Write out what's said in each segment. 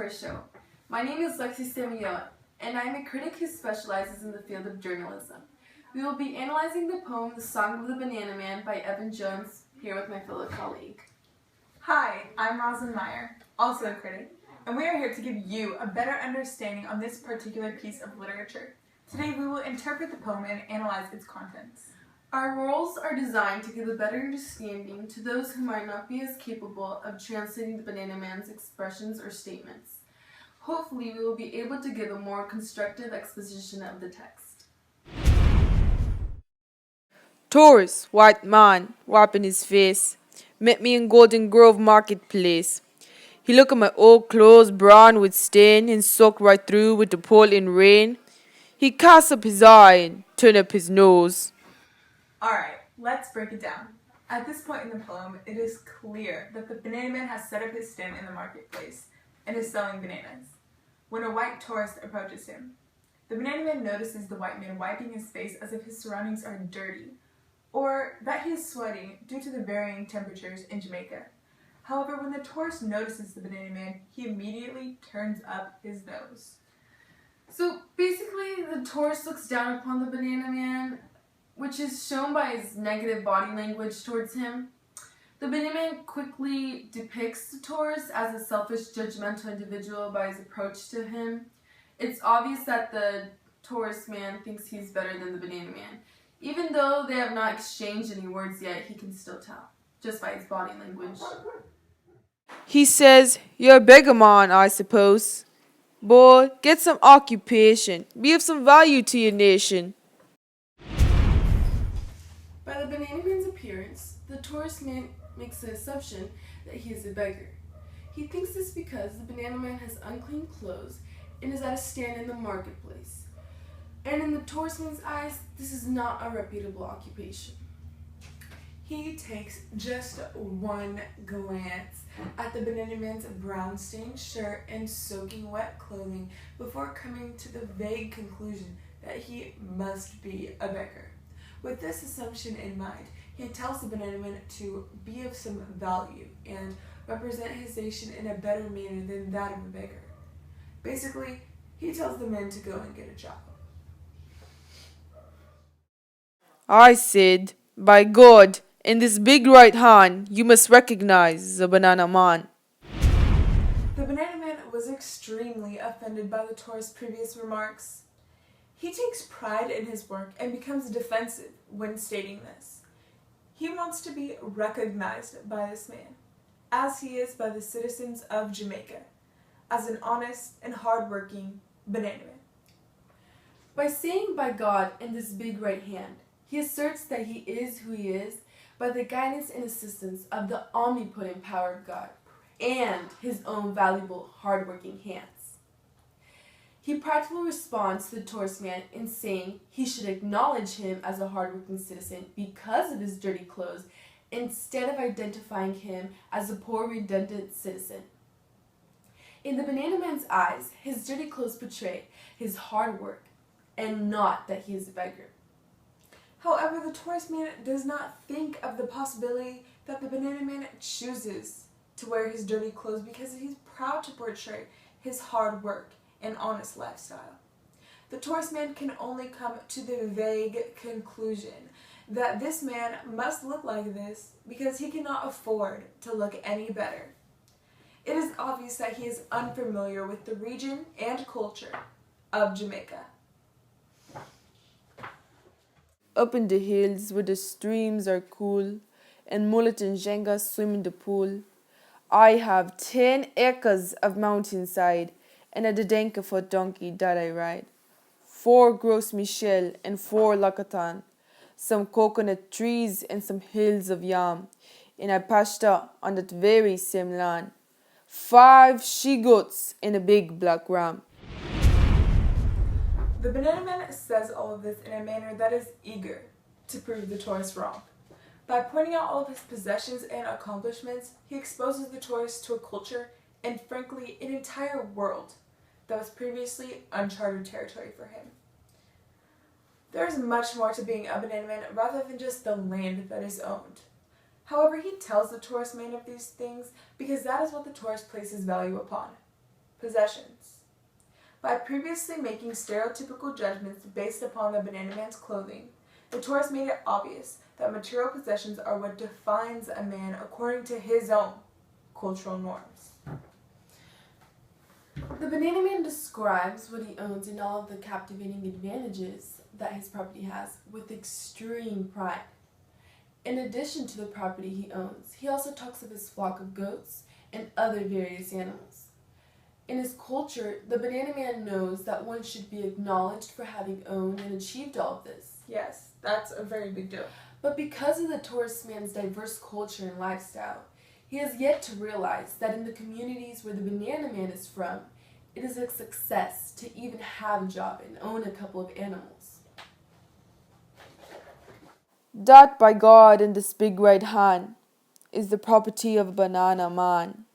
our show. My name is Lexi Samuel, and I am a critic who specializes in the field of journalism. We will be analyzing the poem The Song of the Banana Man by Evan Jones, here with my fellow colleague. Hi, I'm Roslyn Meyer, also a critic, and we are here to give you a better understanding on this particular piece of literature. Today we will interpret the poem and analyze its contents. Our roles are designed to give a better understanding to those who might not be as capable of translating the Banana Man's expressions or statements. Hopefully, we will be able to give a more constructive exposition of the text. Taurus, white man, wiping his face, met me in Golden Grove marketplace. He looked at my old clothes, brown with stain, and soaked right through with the pouring rain. He cast up his eye and turned up his nose. Alright, let's break it down. At this point in the poem, it is clear that the banana man has set up his stand in the marketplace and is selling bananas. When a white tourist approaches him, the banana man notices the white man wiping his face as if his surroundings are dirty, or that he is sweating due to the varying temperatures in Jamaica. However, when the tourist notices the banana man, he immediately turns up his nose. So basically, the tourist looks down upon the Banana Man, which is shown by his negative body language towards him. The Banana Man quickly depicts the tourist as a selfish, judgmental individual by his approach to him. It's obvious that the tourist man thinks he's better than the Banana Man. Even though they have not exchanged any words yet, he can still tell, just by his body language. He says, "You're a beggar man, I suppose. Boy, get some occupation. Be of some value to your nation." By the Banana Man's appearance, the tourist man makes the assumption that he is a beggar. He thinks this because the Banana Man has unclean clothes and is at a stand in the marketplace. And in the tourist man's eyes, this is not a reputable occupation. He takes just one glance at the banana man's brown-stained shirt and soaking wet clothing before coming to the vague conclusion that he must be a beggar. With this assumption in mind, he tells the banana man to be of some value and represent his nation in a better manner than that of a beggar. Basically, he tells the men to go and get a job. I said, "By God, in this big right hand, you must recognize the banana man." The banana man was extremely offended by the tourist's previous remarks. He takes pride in his work and becomes defensive when stating this. He wants to be recognized by this man, as he is by the citizens of Jamaica, as an honest and hardworking banana man. By saying by God in this big right hand, he asserts that he is who he is by the guidance and assistance of the omnipotent power of God and his own valuable, hardworking hands. He practically responds to the tourist man in saying he should acknowledge him as a hardworking citizen because of his dirty clothes instead of identifying him as a poor, redundant citizen. In the banana man's eyes, his dirty clothes portray his hard work and not that he is a beggar. However, the tourist man does not think of the possibility that the banana man chooses to wear his dirty clothes because he's proud to portray his hard work and honest lifestyle. The tourist man can only come to the vague conclusion that this man must look like this because he cannot afford to look any better. It is obvious that he is unfamiliar with the region and culture of Jamaica. Up in the hills where the streams are cool and mullet and jenga swim in the pool, I have 10 acres of mountainside and a dedenka for donkey that I ride. 4 Gros Michel and 4 Lacatan, some coconut trees and some hills of yam, and I pasture on that very same land. 5 she-goats and a big black ram. The banana man says all of this in a manner that is eager to prove the tourist wrong. By pointing out all of his possessions and accomplishments, he exposes the tourist to a culture and, frankly, an entire world that was previously uncharted territory for him. There is much more to being a banana man rather than just the land that is owned. However, he tells the tourist man of these things because that is what the tourist places value upon. possessions. By previously making stereotypical judgments based upon the banana man's clothing, the tourist made it obvious that material possessions are what defines a man according to his own cultural norms. The banana man describes what he owns and all of the captivating advantages that his property has with extreme pride. In addition to the property he owns, he also talks of his flock of goats and other various animals. In his culture, the banana man knows that one should be acknowledged for having owned and achieved all of this. Yes, that's a very big deal. But because of the tourist man's diverse culture and lifestyle, he has yet to realize that in the communities where the banana man is from, it is a success to even have a job and own a couple of animals. That by God in this big right hand is the property of a banana man.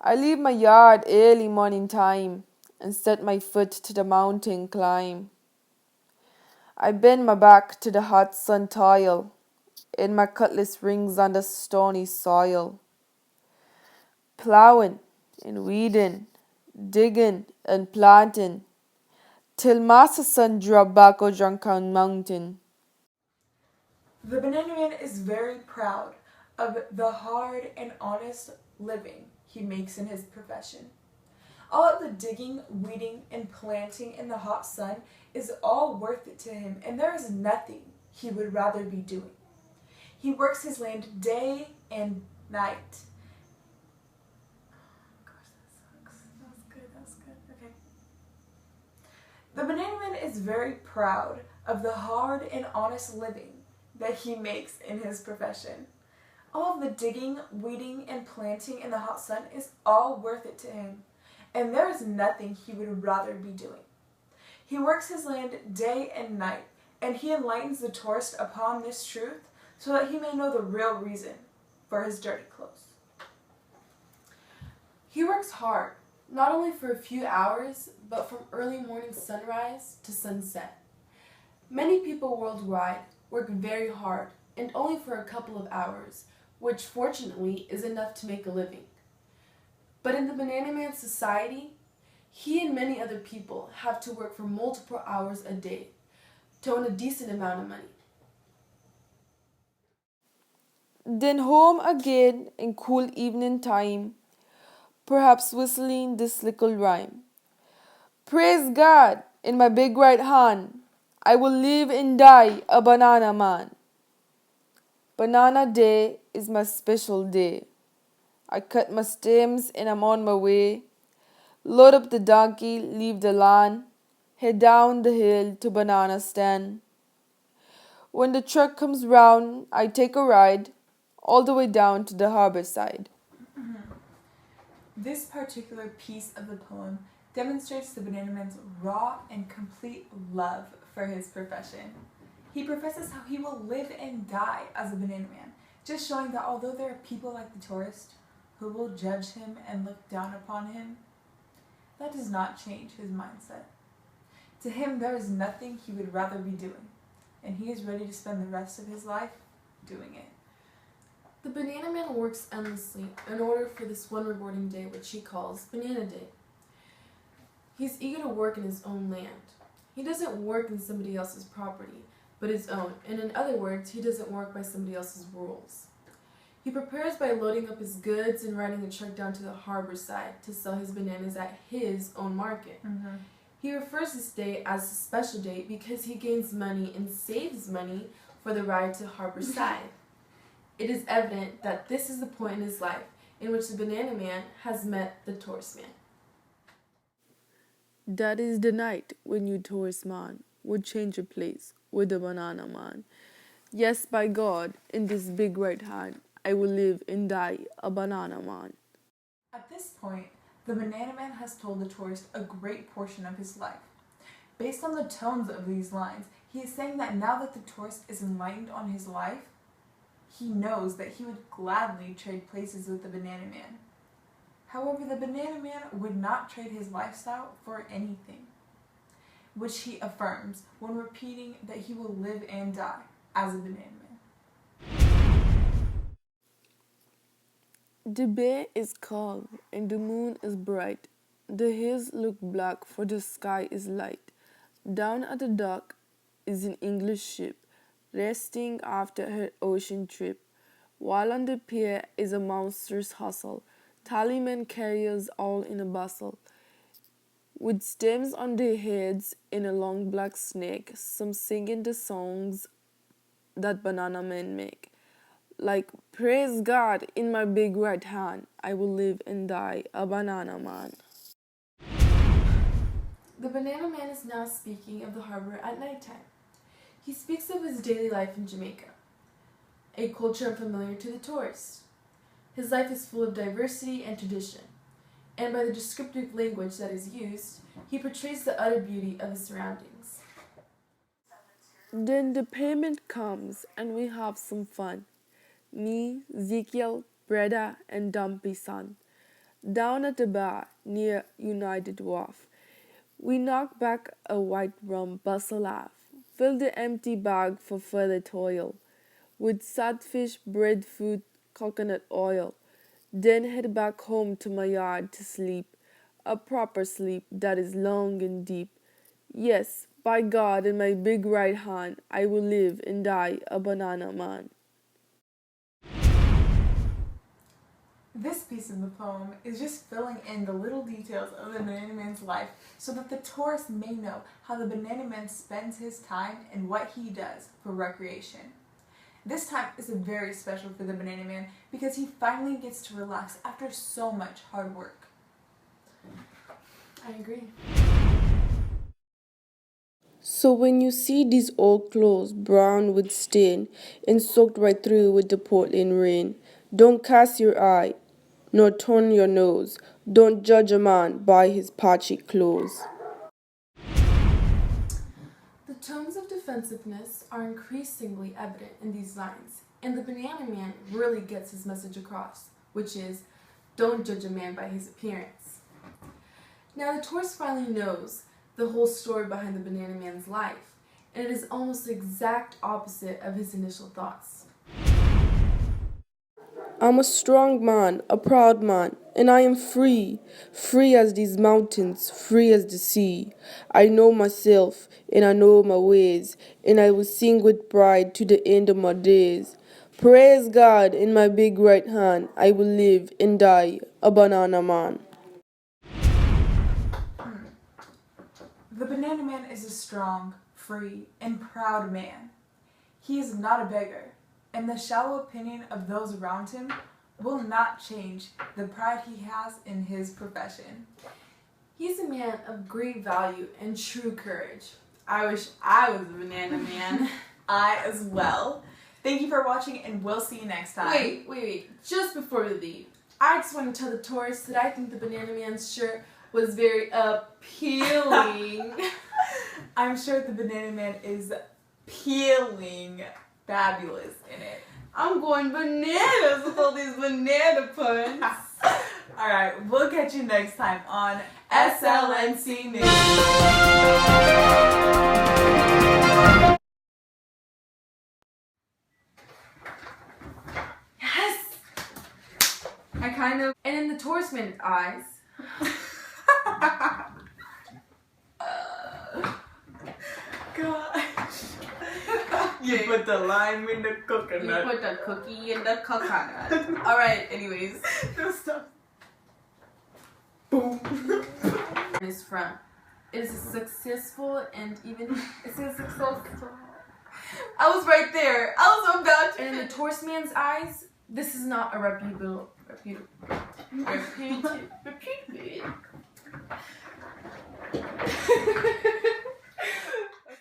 I leave my yard early morning time and set my foot to the mountain climb. I bend my back to the hot sun toil, and my cutlass rings on the stony soil. Plowing and weeding, digging and planting, till Master Sun drop back o Drunken Mountain. The banana man is very proud of the hard and honest living he makes in his profession. All of the digging, weeding, and planting in the hot sun is all worth it to him, and there is nothing he would rather be doing. He works his land day and night. Gosh, that sucks. That was good. Okay. The banana man is very proud of the hard and honest living that he makes in his profession. All of the digging, weeding, and planting in the hot sun is all worth it to him, and there is nothing he would rather be doing. He works his land day and night, and he enlightens the tourist upon this truth so that he may know the real reason for his dirty clothes. He works hard, not only for a few hours, but from early morning sunrise to sunset. Many people worldwide work very hard and only for a couple of hours, which fortunately is enough to make a living. But in the banana man society, he and many other people have to work for multiple hours a day to earn a decent amount of money. Then home again in cool evening time, perhaps whistling this little rhyme. Praise God, in my big right hand, I will live and die a banana man. Banana day is my special day. I cut my stems and I'm on my way. Load up the donkey, leave the lawn, head down the hill to banana stand. When the truck comes round, I take a ride all the way down to the harbor side. This particular piece of the poem demonstrates the banana man's raw and complete love for his profession. He professes how he will live and die as a banana man, just showing that although there are people like the tourist who will judge him and look down upon him, that does not change his mindset. To him, there is nothing he would rather be doing, and he is ready to spend the rest of his life doing it. The banana man works endlessly in order for this one rewarding day, which he calls Banana Day. He's eager to work in his own land. He doesn't work in somebody else's property, but his own, and in other words, he doesn't work by somebody else's rules. He prepares by loading up his goods and riding a truck down to the harbor side to sell his bananas at his own market. He refers this day as a special day because he gains money and saves money for the ride to harbor side. It is evident that this is the point in his life in which the banana man has met the tourist man. That is the night when you tourist man would change your place with the banana man. Yes, by God, in this big right hand, I will live and die a banana man. At this point, the banana man has told the tourist a great portion of his life. Based on the tones of these lines, he is saying that now that the tourist is enlightened on his life, he knows that he would gladly trade places with the banana man. However, the banana man would not trade his lifestyle for anything, which he affirms when repeating that he will live and die as a banana man. The bay is calm and the moon is bright The hills look black, for the sky is light. Down at the dock is an English ship, resting after her ocean trip, while on the pier is a monstrous hustle, tallymen carriers all in a bustle, with stems on their heads in a long black snake, some singing the songs that banana men make. Like, praise God, in my big right hand, I will live and die a banana man. The Banana Man is now speaking of the harbor at nighttime. He speaks of his daily life in Jamaica, a culture unfamiliar to the tourist. His life is full of diversity and tradition, and by the descriptive language that is used, he portrays the utter beauty of his surroundings. Then the payment comes and we have some fun. Me, Ezekiel, Breda, and Dumpy Son. Down at the bar near United Wharf. We knock back a white rum, bust a laugh, fill the empty bag for further toil, with sadfish, breadfruit, coconut oil, then head back home to my yard to sleep, a proper sleep that is long and deep. Yes, by God, in my big right hand, I will live and die a banana man. This piece of the poem is just filling in the little details of the Banana Man's life so that the tourist may know how the Banana Man spends his time and what he does for recreation. This time is very special for the Banana Man because he finally gets to relax after so much hard work. I agree. So when you see these old clothes brown with stain and soaked right through with the Portland rain, don't cast your eye, nor turn your nose. Don't judge a man by his patchy clothes. The tones of defensiveness are increasingly evident in these lines, and the Banana Man really gets his message across, which is, don't judge a man by his appearance. Now the tourist finally knows the whole story behind the Banana Man's life, and it is almost the exact opposite of his initial thoughts. I'm a strong man, a proud man, and I am free, free as these mountains, free as the sea. I know myself, and I know my ways, and I will sing with pride to the end of my days. Praise God, in my big right hand, I will live and die a banana man. The Banana Man is a strong, free, and proud man. He is not a beggar, and the shallow opinion of those around him will not change the pride he has in his profession. He's a man of great value and true courage. I wish I was a Banana Man. I as well. Thank you for watching, and we'll see you next time. Wait. Just before we leave, I just want to tell the tourists that I think the Banana Man's shirt was very appealing. I'm sure the Banana Man is peeling fabulous in it. I'm going bananas with all these banana puns. Alright, we'll catch you next time on SLNC News. Yes! And in the tourist man's eyes, Gosh. You put the lime in the coconut. you put the cookie in the coconut. Alright, anyways. No, stop. In his front. It is a successful and even it's a successful. I was right there. I was about to. And in the tourist man's eyes, this is not a reputable.